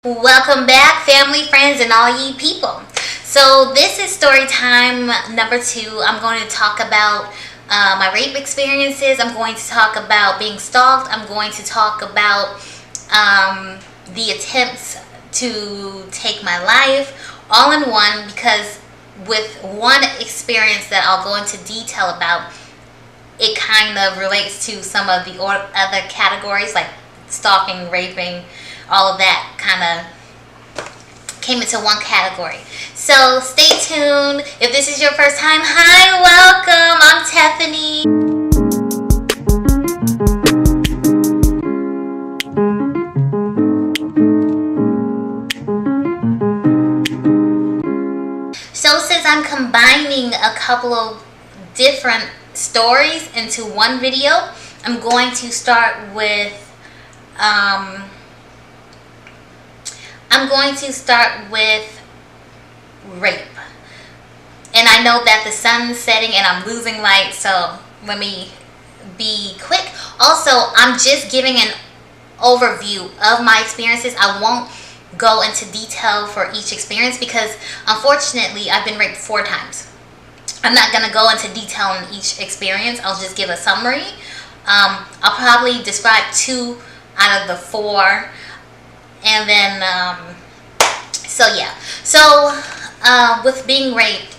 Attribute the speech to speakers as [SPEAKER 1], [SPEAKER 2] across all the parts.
[SPEAKER 1] Welcome back, family, friends, and all ye people. So this is story time number 2. I'm going to talk about my rape experiences. I'm going to talk about being stalked. I'm going to talk about the attempts to take my life, all in one, because with one experience that I'll go into detail about, it kind of relates to some of the other categories like stalking, raping, all of that kind of came into one category. So stay tuned. If this is your first time, hi, welcome. I'm Tiffany. So since I'm combining a couple of different stories into one video, I'm going to start with rape. And I know that the sun's setting and I'm losing light, so let me be quick. Also, I'm just giving an overview of my experiences. I won't go into detail for each experience because unfortunately I've been raped 4 times. I'm not going to go into detail on each experience. I'll just give a summary. I'll probably describe 2 out of the 4. And then, so yeah. So, with being raped,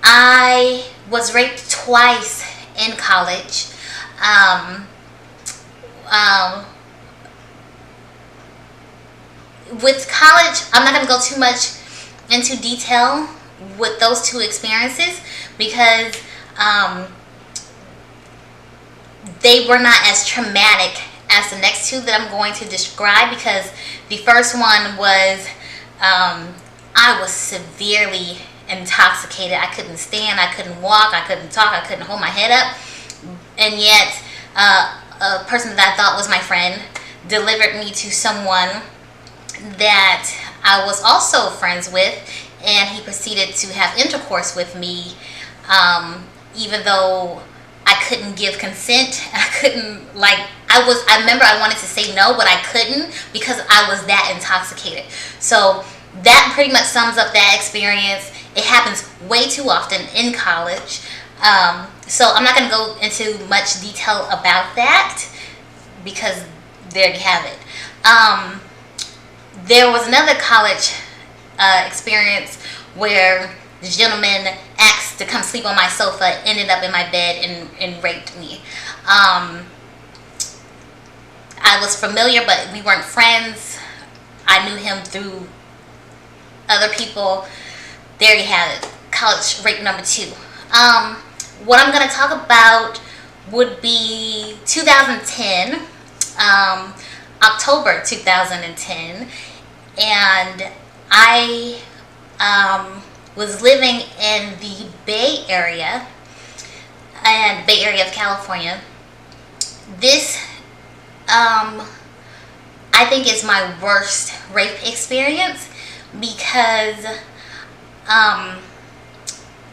[SPEAKER 1] I was raped twice in college. With college, I'm not going to go too much into detail with those 2 experiences because they were not as traumatic as the next 2 that I'm going to describe, because the first one was I was severely intoxicated. I couldn't stand, I couldn't walk, I couldn't talk, I couldn't hold my head up, and yet a person that I thought was my friend delivered me to someone that I was also friends with, and he proceeded to have intercourse with me, even though I couldn't give consent. I couldn't, I remember I wanted to say no, but I couldn't because I was that intoxicated. So that pretty much sums up that experience. It happens way too often in college. So I'm not going to go into much detail about that because there you have it. There was another college experience where the gentleman asked to come sleep on my sofa, ended up in my bed and raped me. I was familiar, but we weren't friends. I knew him through other people. There you have it. College rape number 2. What I'm going to talk about would be 2010, October 2010, and I was living in the Bay Area of California. This I think is my worst rape experience because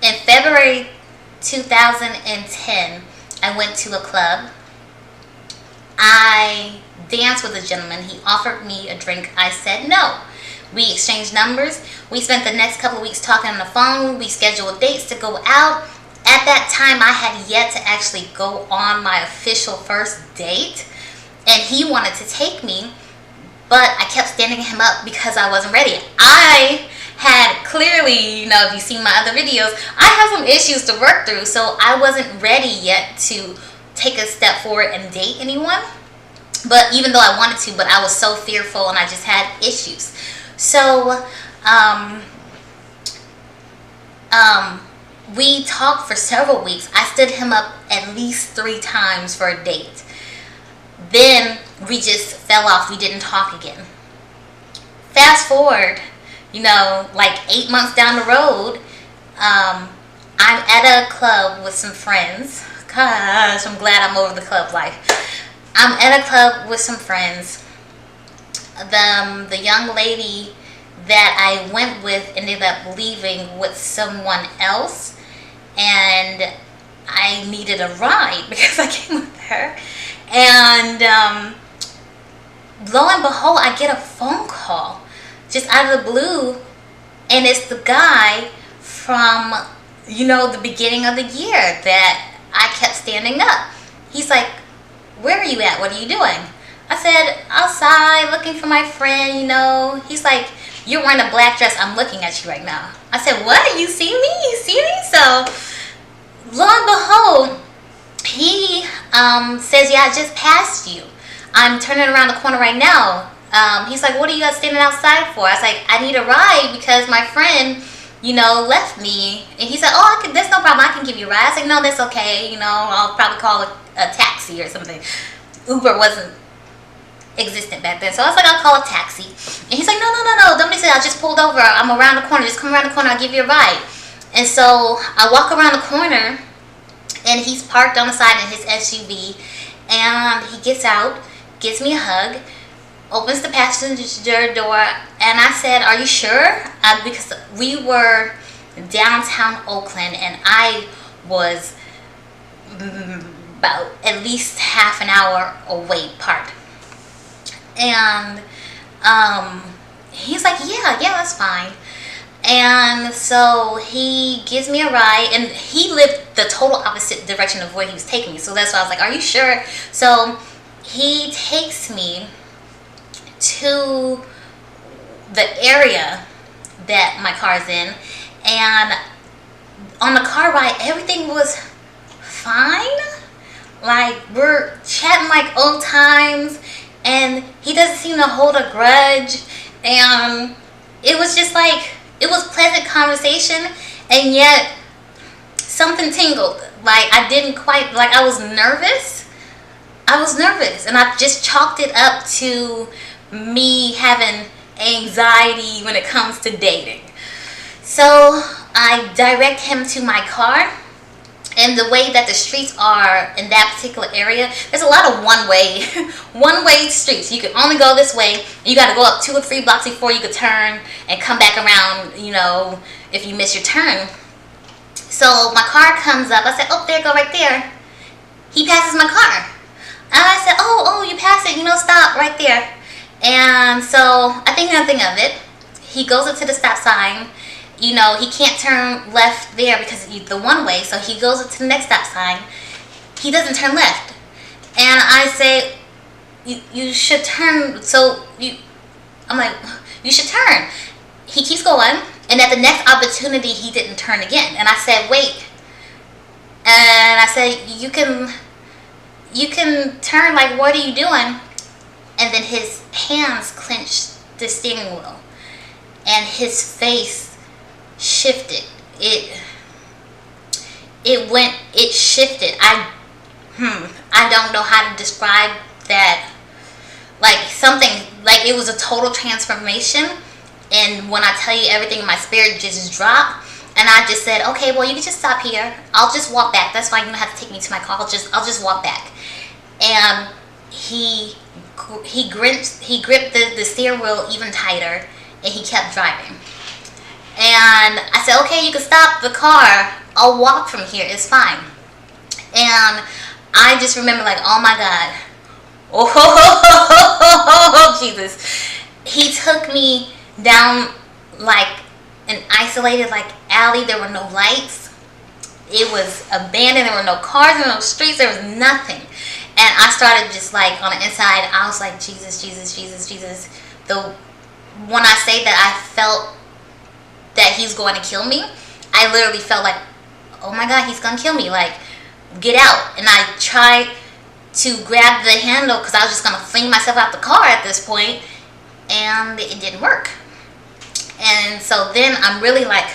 [SPEAKER 1] in February 2010 I went to a club. I danced with a gentleman. He offered me a drink. I said no. We exchanged numbers. We spent the next couple of weeks talking on the phone. We scheduled dates to go out. At that time, I had yet to actually go on my official first date. And he wanted to take me, but I kept standing him up because I wasn't ready. I had clearly, if you've seen my other videos, I have some issues to work through. So I wasn't ready yet to take a step forward and date anyone. But even though I wanted to, but I was so fearful and I just had issues. So, we talked for several weeks. I stood him up at least 3 times for a date. Then we just fell off. We didn't talk again. Fast forward, 8 months down the road, I'm at a club with some friends. Gosh, I'm glad I'm over the club life. I'm at a club with some friends. The young lady that I went with ended up leaving with someone else, and I needed a ride because I came with her. And lo and behold, I get a phone call just out of the blue, and it's the guy from, the beginning of the year that I kept standing up. He's like, where are you at? What are you doing? I said, outside looking for my friend, He's like, you're wearing a black dress. I'm looking at you right now. I said, what? You see me? You see me? So, lo and behold, he says, yeah, I just passed you. I'm turning around the corner right now. He's like, what are you guys standing outside for? I was like, I need a ride because my friend, left me. And he said, oh, that's no problem. I can give you a ride. I was like, no, that's okay. I'll probably call a taxi or something. Uber wasn't existent back then. So I was like, I'll call a taxi. And he's like, no. Don't be silly. I just pulled over. I'm around the corner. Just come around the corner. I'll give you a ride. And so I walk around the corner, and he's parked on the side in his SUV. And he gets out, gives me a hug, opens the passenger door, and I said, are you sure? Because we were downtown Oakland, and I was about at least half an hour away parked. And he's like, yeah, that's fine. And so he gives me a ride, and he lived the total opposite direction of where he was taking me. So that's why I was like, are you sure? So he takes me to the area that my car's in, and on the car ride, everything was fine. Like, we're chatting like old times, and he doesn't seem to hold a grudge, and it was just like, it was pleasant conversation, and yet something tingled. Like, I didn't quite, like, I was nervous, and I just chalked it up to me having anxiety when it comes to dating. So I direct him to my car, and the way that the streets are in that particular area, there's a lot of one-way streets. You can only go this way. You got to go up 2 or 3 blocks before you could turn and come back around, if you miss your turn. So my car comes up. I said, oh, there you go, right there. He passes my car. And I said, oh, you passed it, stop right there. And so I think nothing of it. He goes up to the stop sign. He can't turn left there because it's the one way. So he goes up to the next stop sign. He doesn't turn left. And I say, you should turn. I'm like, you should turn. He keeps going. And at the next opportunity, he didn't turn again. And I said, wait. And I said, you can turn, like, what are you doing? And then his hands clenched the steering wheel, and his face shifted. It shifted. I don't know how to describe that. Like, something, like, it was a total transformation. And when I tell you everything, my spirit just dropped. And I just said, okay, well, you can just stop here. I'll just walk back. That's why you don't have to take me to my car. I'll just walk back. And he gripped the steering wheel even tighter, and he kept driving. And I said, okay, you can stop the car. I'll walk from here. It's fine. And I just remember, like, oh my God. Oh, Jesus. He took me down, like, an isolated, like, alley. There were no lights. It was abandoned. There were no cars, there were no streets. There was nothing. And I started just, like, on the inside, I was like, Jesus. When I say that I felt that he's going to kill me, I literally felt like, oh my God, he's going to kill me. Like, get out. And I tried to grab the handle because I was just going to fling myself out the car at this point, and it didn't work. And so then I'm really like,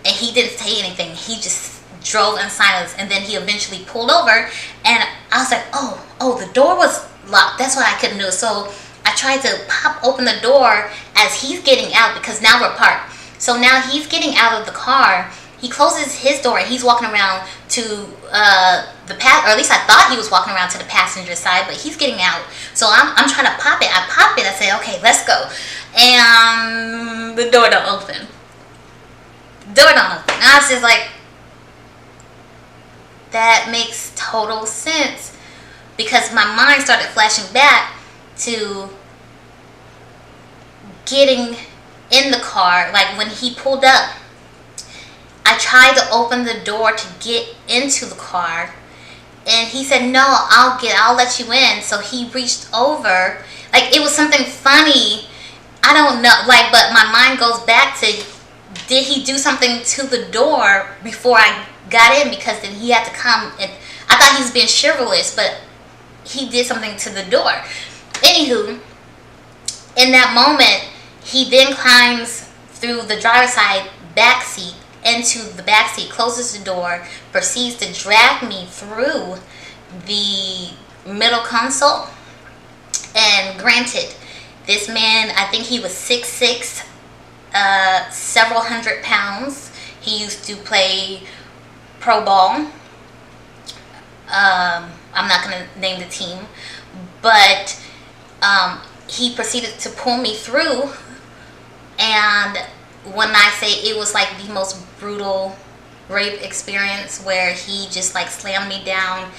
[SPEAKER 1] and he didn't say anything. He just drove in silence, and then he eventually pulled over, and I was like, oh, the door was locked. That's why I couldn't do it. So I tried to pop open the door as he's getting out, because now we're parked. So now he's getting out of the car. He closes his door, and he's walking around to or at least I thought he was walking around to the passenger side, but he's getting out. So I'm trying to pop it. I pop it. I say, okay, let's go. And the door don't open. And I was just like, that makes total sense, because my mind started flashing back to getting in the car, like when he pulled up, I tried to open the door to get into the car, and he said, no, I'll let you in. So he reached over, like it was something funny. I don't know, like, but my mind goes back to, did he do something to the door before I got in? Because then he had to come, and I thought he was being chivalrous, but he did something to the door. Anywho, in that moment, he then climbs through the driver's side back seat into the back seat, closes the door, proceeds to drag me through the middle console. And granted, this man, I think he was 6'6", several hundred pounds. He used to play pro ball. I'm not going to name the team, but he proceeded to pull me through. And when I say it was like the most brutal rape experience, where he just like slammed me down,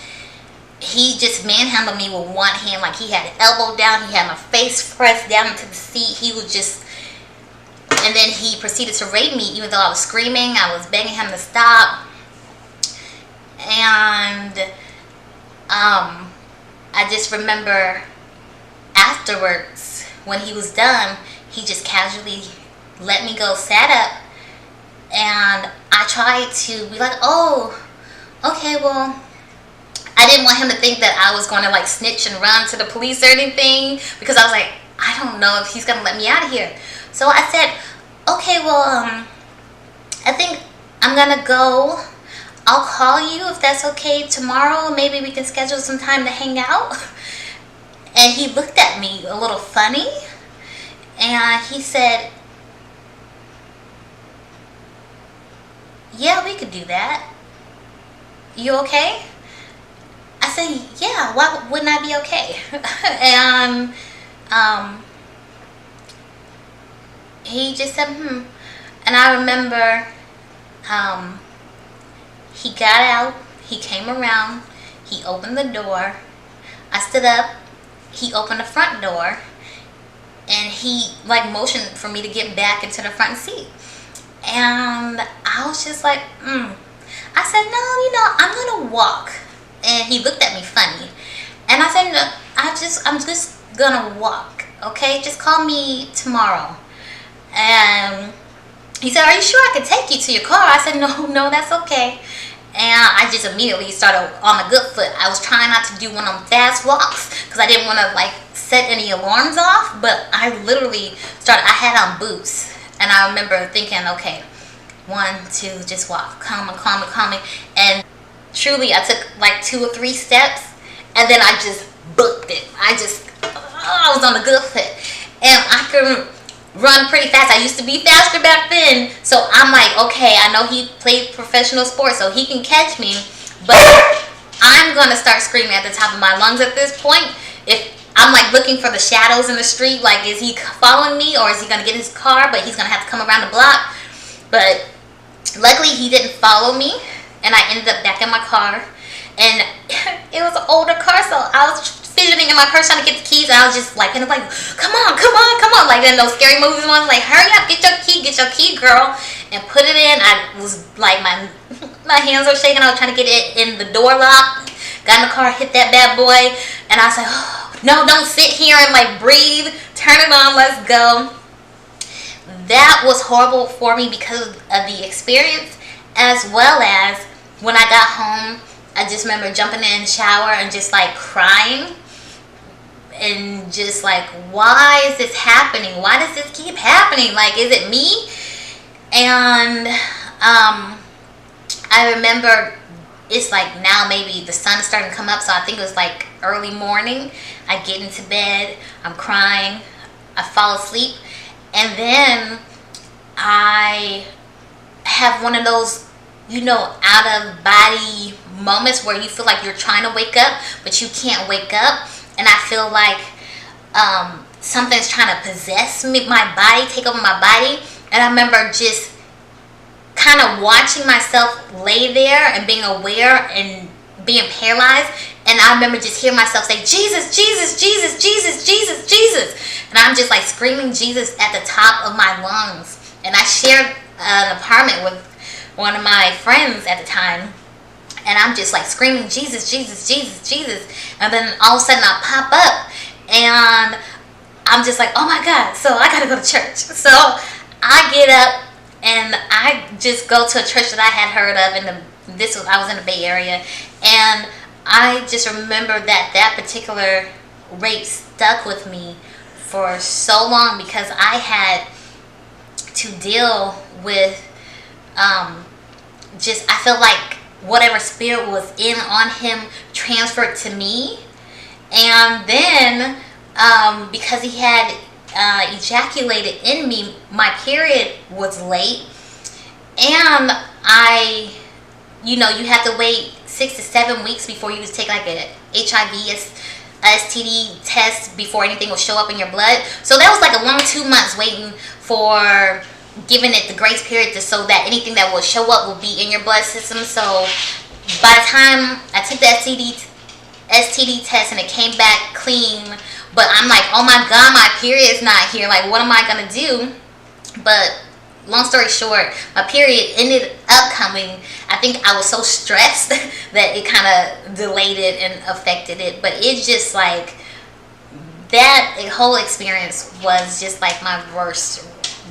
[SPEAKER 1] he just manhandled me with one hand, like he had an elbow down, he had my face pressed down into the seat. He was just, and then he proceeded to rape me, even though I was screaming, I was begging him to stop. And I just remember afterwards, when he was done, he just casually let me go, sat up, and I tried to be like, oh, okay, well, I didn't want him to think that I was going to like snitch and run to the police or anything, because I was like, I don't know if he's going to let me out of here. So I said, okay, well, I think I'm going to go. I'll call you if that's okay tomorrow. Maybe we can schedule some time to hang out. And he looked at me a little funny, and he said, yeah, we could do that. You okay? I said, yeah, why wouldn't I be okay? And he just said, And I remember he got out, he came around, he opened the door. I stood up, he opened the front door, and he like motioned for me to get back into the front seat. And I was just like, I said, no, I'm gonna walk. And he looked at me funny. And I said, no, I'm just gonna walk, okay? Just call me tomorrow. And he said, are you sure I can take you to your car? I said, no, that's okay. And I just immediately started on the good foot. I was trying not to do one of them fast walks, because I didn't want to like set any alarms off. But I literally started, I had on boots. And I remember thinking, okay, 1, 2, just walk, calmly. And truly, I took like 2 or 3 steps, and then I just booked it. I was on the good foot, and I could run pretty fast. I used to be faster back then, so I'm like, okay, I know he played professional sports, so he can catch me, but I'm gonna start screaming at the top of my lungs at this point. If I'm like looking for the shadows in the street, like, is he following me, or is he gonna get in his car, but he's gonna have to come around the block? But luckily he didn't follow me, and I ended up back in my car. And it was an older car, so I was fidgeting in my purse trying to get the keys, and I was just like, come on, like in those scary movies ones, like, hurry up, get your key, girl, and put it in. I was like, my hands were shaking. I was trying to get it in the door lock. Got in the car, hit that bad boy, and I was like, oh, no, don't sit here and like breathe. Turn it on, let's go. That was horrible for me because of the experience, as well as when I got home, I just remember jumping in the shower and just like crying, and just like, why is this happening? Why does this keep happening? Like, is it me? And I remember it's like now maybe the sun is starting to come up, so I think it was like early morning. I get into bed, I'm crying, I fall asleep, and then I have one of those, out of body moments where you feel like you're trying to wake up, but you can't wake up. And I feel like something's trying to possess me, my body, take over my body. And I remember just kind of watching myself lay there and being aware and being paralyzed, and I remember just hearing myself say, Jesus, Jesus, Jesus, Jesus, Jesus, Jesus. And I'm just like screaming Jesus at the top of my lungs. And I shared an apartment with one of my friends at the time. And I'm just like screaming, Jesus, Jesus, Jesus, Jesus. And then all of a sudden I pop up. And I'm just like, oh my God, so I gotta go to church. So I get up and I just go to a church that I had heard of I was in the Bay Area, and I just remember that particular rape stuck with me for so long because I had to deal with I felt like whatever spirit was in on him transferred to me, and then because he had ejaculated in me, my period was late, and you have to wait 6 to 7 weeks before you take like a HIV STD test before anything will show up in your blood. So that was like a long 2 months waiting for giving it the grace period so that anything that will show up will be in your blood system. So by the time I took the STD test and it came back clean, but I'm like, oh my God, my period's not here. Like, what am I gonna do? But long story short, my period ended up coming. I think I was so stressed that it kind of delayed it and affected it. But it's just like that whole experience was just like my worst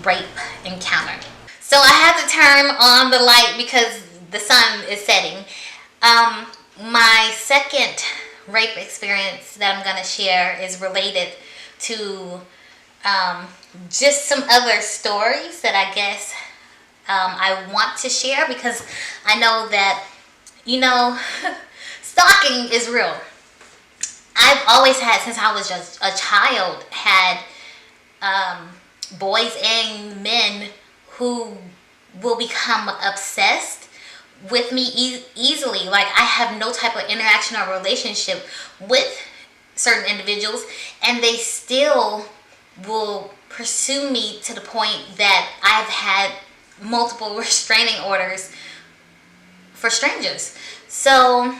[SPEAKER 1] rape encounter. So I had to turn on the light because the sun is setting. My second rape experience that I'm going to share is related to just some other stories that I guess I want to share, because I know that, stalking is real. I've always had, since I was just a child, had boys and men who will become obsessed with me easily. Like, I have no type of interaction or relationship with certain individuals, and they still will pursue me to the point that I've had multiple restraining orders for strangers. So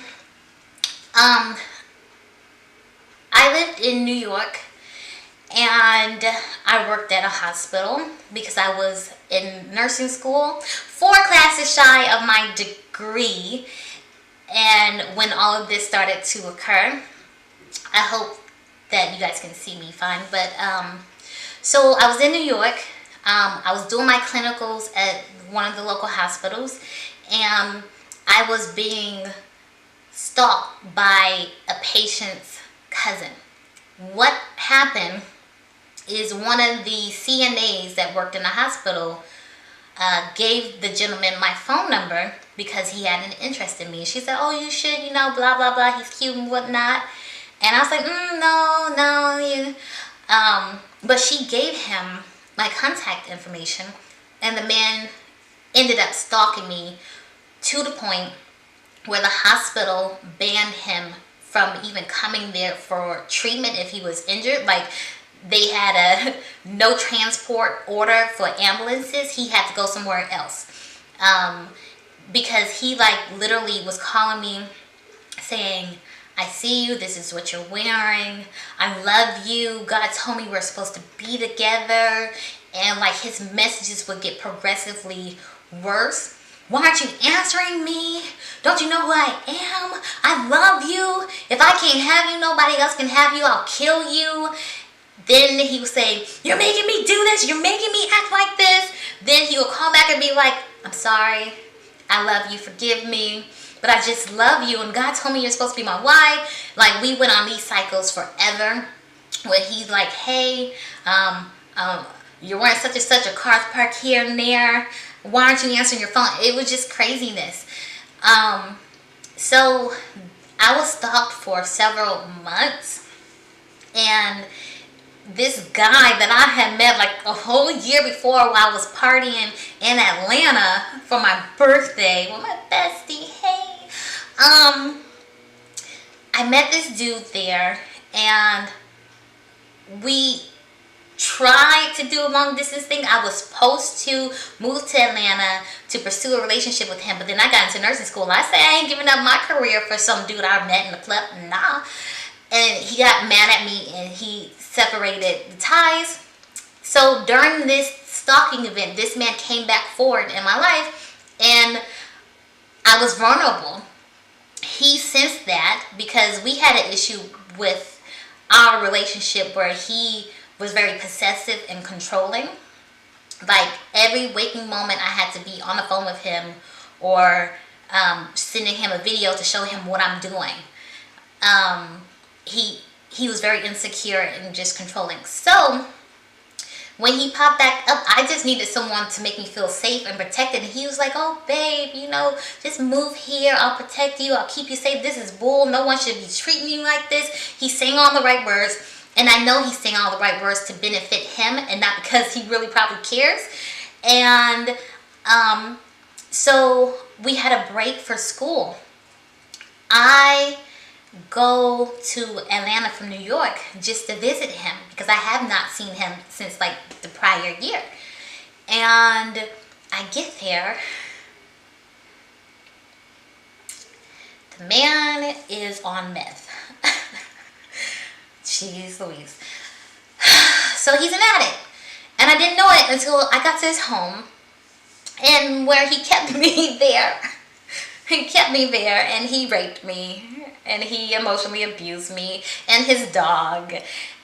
[SPEAKER 1] I lived in New York, and I worked at a hospital because I was in nursing school, 4 classes shy of my degree. And when all of this started to occur, I hope that you guys can see me fine. But so I was in New York. I was doing my clinicals at one of the local hospitals, and I was being stalked by a patient's cousin. What happened is one of the CNAs that worked in the hospital gave the gentleman my phone number because he had an interest in me. She said, oh, you should, blah, blah, blah, he's cute and whatnot. And I was like, no. But she gave him my contact information, and the man ended up stalking me to the point where the hospital banned him from even coming there for treatment if he was injured. Like, they had a no transport order for ambulances. He had to go somewhere else. Because he literally was calling me saying, I see you, this is what you're wearing, I love you, God told me we're supposed to be together. And his messages would get progressively worse. Why aren't you answering me? Don't you know who I am? I love you. If I can't have you, nobody else can have you. I'll kill you. Then he would say, you're making me do this. You're making me act like this. Then he would call back and be like, I'm sorry. I love you. Forgive me. But I just love you. And God told me you're supposed to be my wife. We went on these cycles forever. Where he's like, hey, you're wearing such and such, a car's parked here and there. Why aren't you answering your phone? It was just craziness. So I was stalked for several months. And this guy that I had met a whole year before while I was partying in Atlanta for my birthday with my bestie, hey. I met this dude there, and we tried to do a long distance thing. I was supposed to move to Atlanta to pursue a relationship with him, but then I got into nursing school and I said I ain't giving up my career for some dude I met in the club. Nah. And he got mad at me and he separated the ties. So during this stalking event, this man came back forward in my life and I was vulnerable. He sensed that because we had an issue with our relationship where he was very possessive and controlling. Like every waking moment I had to be on the phone with him or sending him a video to show him what I'm doing. He was very insecure and just controlling. So when he popped back up, I just needed someone to make me feel safe and protected. And he was like, oh, babe, you know, just move here. I'll protect you. I'll keep you safe. This is bull. No one should be treating you like this. He's saying all the right words. And I know he's saying all the right words to benefit him and not because he really probably cares. And so we had a break for school. I go to Atlanta from New York just to visit him because I have not seen him since like the prior year. And I get there. The man is on meth. Jeez Louise. So he's an addict. And I didn't know it until I got to his home and where he kept me there. He kept me there and he raped me and he emotionally abused me and his dog.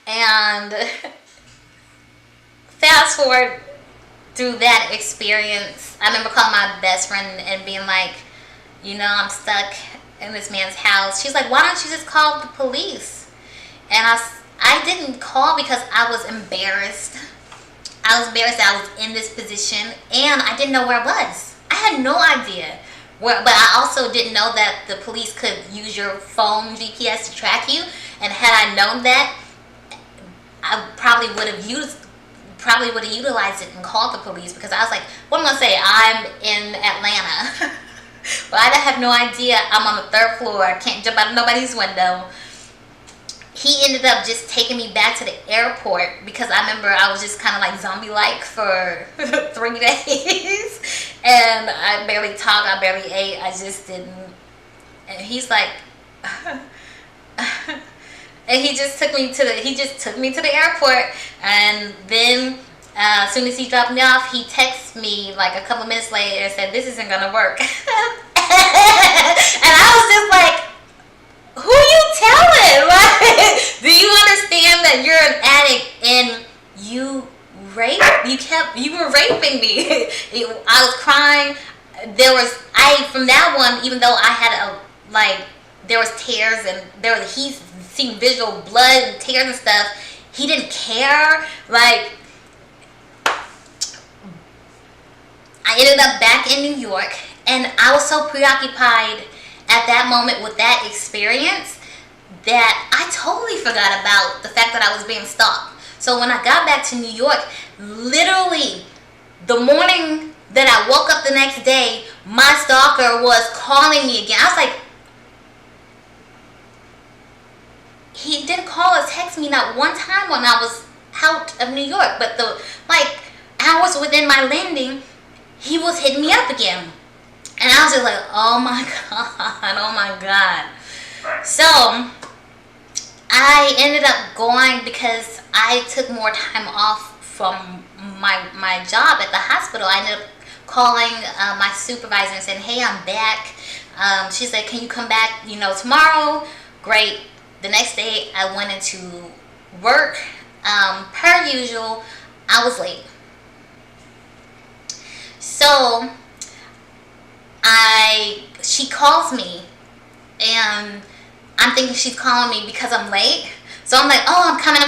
[SPEAKER 1] And fast forward through that experience, I remember calling my best friend and being like, you know, I'm stuck in this man's house. She's like, why don't you just call the police? And I didn't call because I was embarrassed. I was embarrassed that I was in this position and I didn't know where I was. I had no idea. But I also didn't know that the police could use your phone GPS to track you. And had I known that, I probably would have utilized it and called the police because I was like, what am I gonna say? I'm in Atlanta. But I have no idea. I'm on the 3rd floor. I can't jump out of nobody's window. He ended up just taking me back to the airport because I remember I was just kind of like zombie-like for 3 days. And I barely talked, I barely ate, I just didn't. And he's like, and he just took me to the airport. And then as soon as he dropped me off, he texted me like a couple minutes later and said, this isn't gonna work. And I was just like, who you telling? Like, do you understand that you're an addict and you were raping me? I was crying. From that one, even though I had there was tears and he seen visual blood and tears and stuff, he didn't care. Like, I ended up back in New York and I was so preoccupied at that moment with that experience that I totally forgot about the fact that I was being stalked. So when I got back to New York, literally the morning that I woke up the next day, my stalker was calling me again. I was like, he didn't call or text me not one time when I was out of New York, but the hours within my landing, he was hitting me up again. And I was just like, oh my God. So I ended up going because I took more time off from my job at the hospital. I ended up calling my supervisor and saying, hey, I'm back. She said, can you come back, tomorrow? Great. The next day I went into work. Per usual, I was late. So she calls me and I'm thinking she's calling me because I'm late. So I'm like, oh, I'm coming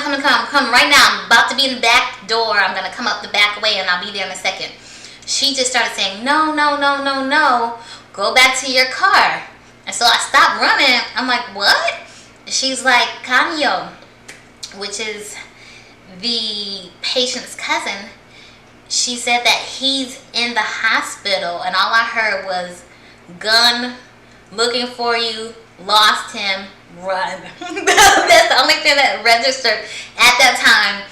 [SPEAKER 1] right now. I'm about to be in the back door. I'm going to come up the back way and I'll be there in a second. She just started saying, no. Go back to your car. And so I stopped running. I'm like, what? She's like, Kanyo, which is the patient's cousin. She said that he's in the hospital and all I heard was gun, looking for you, lost him, run. That's the only thing that registered at that time.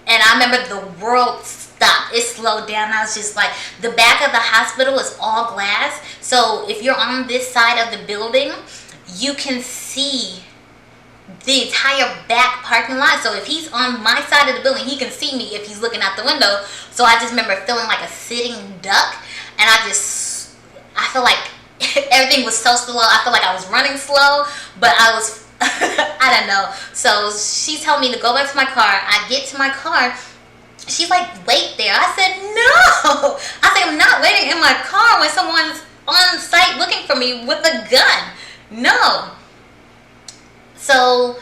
[SPEAKER 1] And I remember the world stopped. It slowed down. I was just like, the back of the hospital is all glass. So if you're on this side of the building, you can see the entire back parking lot. So if he's on my side of the building, he can see me if he's looking out the window. So I just remember feeling like a sitting duck. And I feel like everything was so slow. I feel like I was running slow, but I was, I don't know. So she told me to go back to my car. I get to my car. She's like, wait there. I said, no. I said, I'm not waiting in my car when someone's on site looking for me with a gun. No. So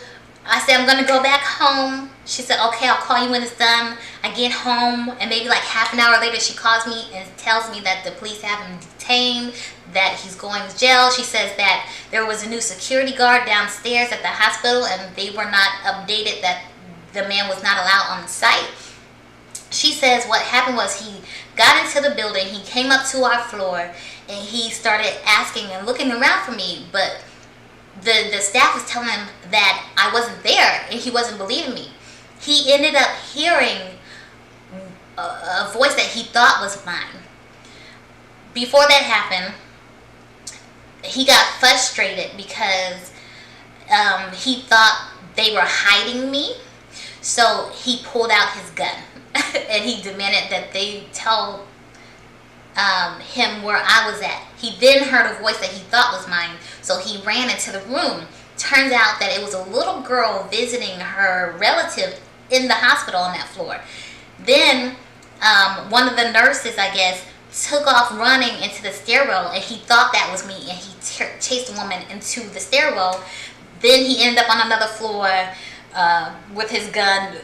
[SPEAKER 1] I said, I'm going to go back home. She said, okay, I'll call you when it's done. I get home, and maybe like half an hour later, she calls me and tells me that the police have him detained, that he's going to jail. She says that there was a new security guard downstairs at the hospital, and they were not updated that the man was not allowed on site. She says what happened was he got into the building, he came up to our floor, and he started asking and looking around for me, but the staff was telling him that I wasn't there, and he wasn't believing me. He ended up hearing a voice that he thought was mine. Before that happened, he got frustrated because he thought they were hiding me, so he pulled out his gun and he demanded that they tell him where I was at. He then heard a voice that he thought was mine, so he ran into the room. Turns out that it was a little girl visiting her relative in the hospital on that floor. Then one of the nurses, I guess, took off running into the stairwell, and he thought that was me, and he chased the woman into the stairwell. Then he ended up on another floor with his gun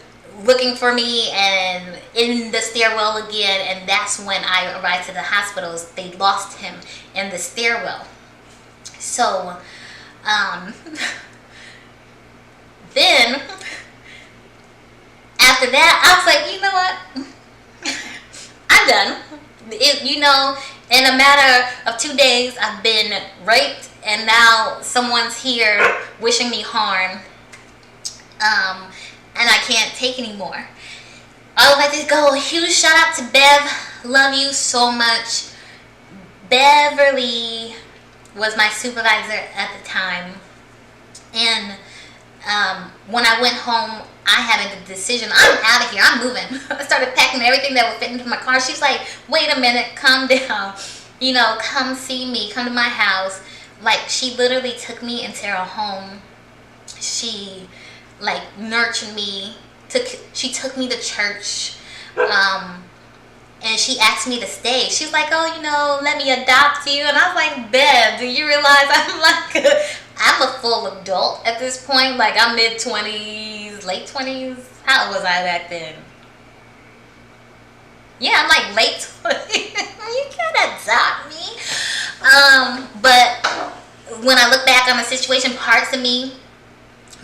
[SPEAKER 1] looking for me, and in the stairwell again, and that's when I arrived to the hospitals. They lost him in the stairwell. So then after that, I was like, you know what, I'm done. In a matter of 2 days, I've been raped, and now someone's here wishing me harm, and I can't take anymore. I would like to go a huge shout out to Bev. Love you so much. Beverly was my supervisor at the time, and when I went home, I had a decision. I'm out of here. I'm moving. I started packing everything that would fit into my car. She's like, wait a minute, calm down. Come see me. Come to my house. Like, she literally took me into her home. She, nurtured me. She took me to church. And she asked me to stay. She's like, oh, let me adopt you. And I was like, Bev, do you realize I'm a full adult at this point? Like, I'm mid-20s, late 20s. How old was I back then? Yeah, I'm like late 20s. You can't adopt me. But when I look back on the situation, parts of me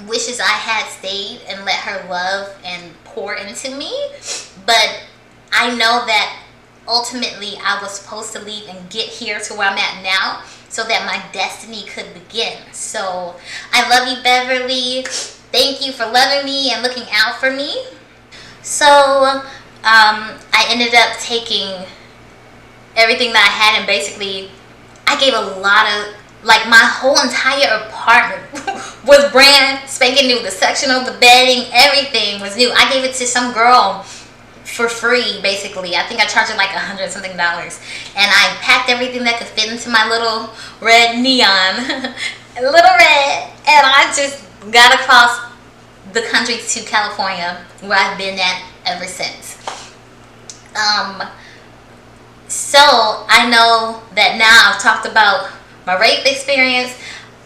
[SPEAKER 1] wishes I had stayed and let her love and pour into me. But I know that ultimately I was supposed to leave and get here to where I'm at now, so that my destiny could begin. So I love you, Beverly. Thank you for loving me and looking out for me. So I ended up taking everything that I had, and basically I gave a lot of, my whole entire apartment was brand spanking new. The sectional, the bedding, everything was new. I gave it to some girl for free, basically. I think I charged her like $100 something, and I packed everything that could fit into my little red neon, little red, and I just got across the country to California, where I've been at ever since. So I know that now I've talked about my rape experience.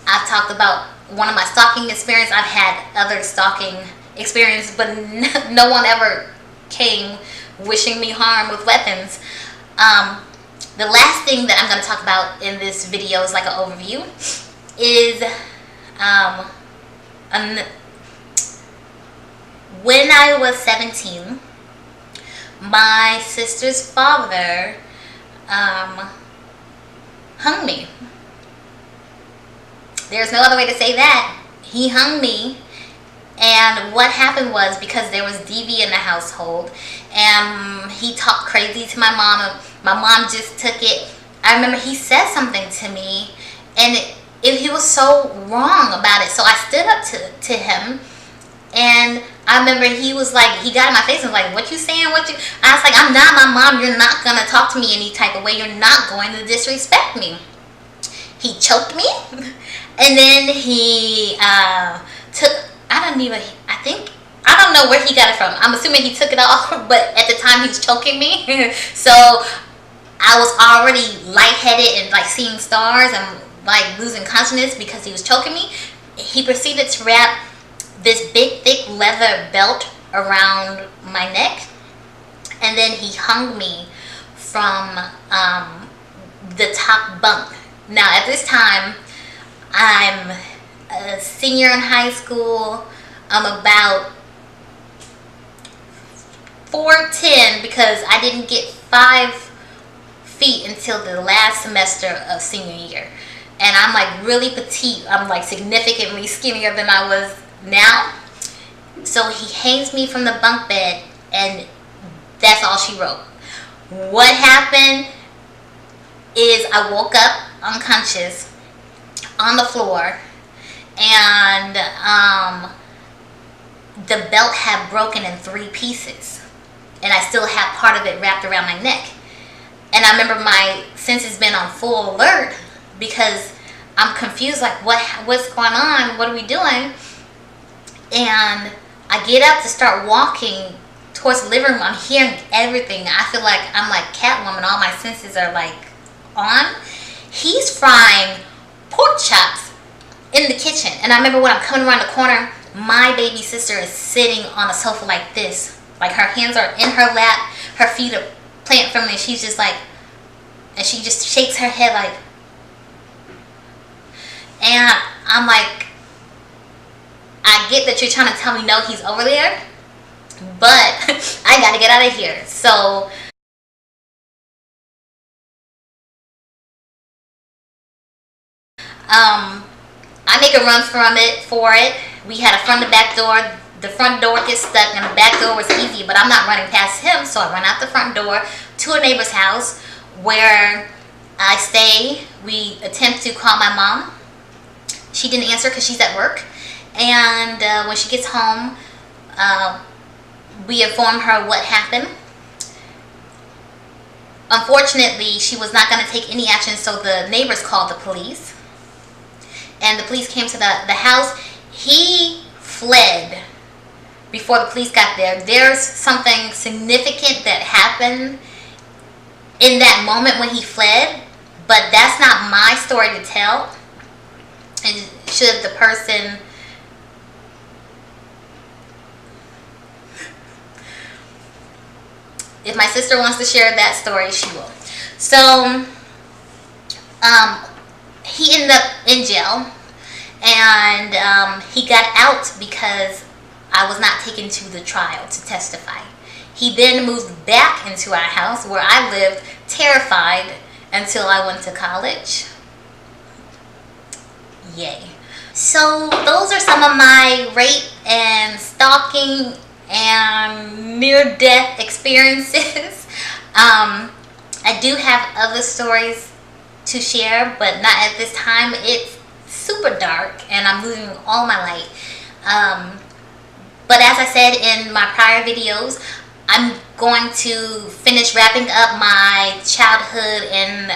[SPEAKER 1] I've talked about one of my stalking experience. I've had other stalking experience, but no one ever came wishing me harm with weapons. The last thing that I'm going to talk about in this video is like an overview is when I was 17, my sister's father hung me. There's no other way to say that. He hung me And what happened was, because there was DV in the household, and he talked crazy to my mom, and my mom just took it. I remember he said something to me, and he was so wrong about it. So I stood up to him, and I remember he was like, he got in my face and was like, what you saying? I was like, I'm not my mom. You're not going to talk to me any type of way. You're not going to disrespect me. He choked me, and then he took, I don't know where he got it from. I'm assuming he took it off, but at the time he was choking me. So I was already lightheaded and like seeing stars and like losing consciousness because he was choking me. He proceeded to wrap this big thick leather belt around my neck, and then he hung me from the top bunk. Now at this time, I'm a senior in high school. I'm about 4'10" because I didn't get 5 feet until the last semester of senior year. And I'm like really petite. I'm like significantly skinnier than I was now. So he hangs me from the bunk bed, and that's all she wrote. What happened is I woke up unconscious on the floor, and the belt had broken in 3 pieces, and I still had part of it wrapped around my neck. And I remember my senses been on full alert because I'm confused, like what's going on? What are we doing? And I get up to start walking towards the living room. I'm hearing everything. I feel like I'm like Catwoman. All my senses are like on. He's frying pork chops in the kitchen. And I remember when I'm coming around the corner, my baby sister is sitting on a sofa like this. Like her hands are in her lap, her feet are planted from me. She's just like, and she just shakes her head like, and I'm like, I get that you're trying to tell me no, he's over there, but I gotta get out of here. So I make a run for it. We had a front and back door. The front door gets stuck, and the back door was easy, but I'm not running past him, so I run out the front door to a neighbor's house where I stay. We attempt to call my mom. She didn't answer because she's at work. And when she gets home, we inform her what happened. Unfortunately, she was not going to take any action, so the neighbors called the police. And the police came to the house. He fled before the police got there. There's something significant that happened in that moment when he fled, but that's not my story to tell. And should the person if my sister wants to share that story, she will. So he ended up in jail, and he got out because I was not taken to the trial to testify. He then moved back into our house where I lived, terrified, until I went to college. Yay. So those are some of my rape and stalking and near-death experiences. I do have other stories to share, but not at this time. It's super dark and I'm losing all my light. But as I said in my prior videos, I'm going to finish wrapping up my childhood and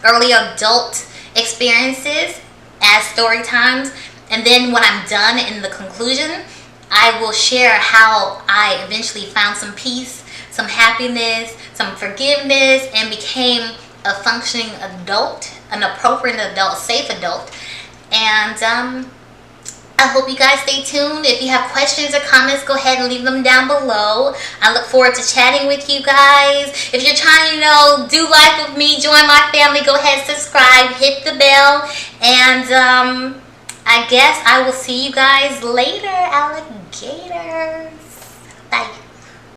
[SPEAKER 1] early adult experiences as story times, and then when I'm done in the conclusion, I will share how I eventually found some peace, some happiness, some forgiveness, and became a functioning adult, an appropriate adult, safe adult. And I hope you guys stay tuned. If you have questions or comments, go ahead and leave them down below. I look forward to chatting with you guys. If you're trying to, do life with me, join my family, go ahead, subscribe, hit the bell, and I guess I will see you guys later, alligators. Bye.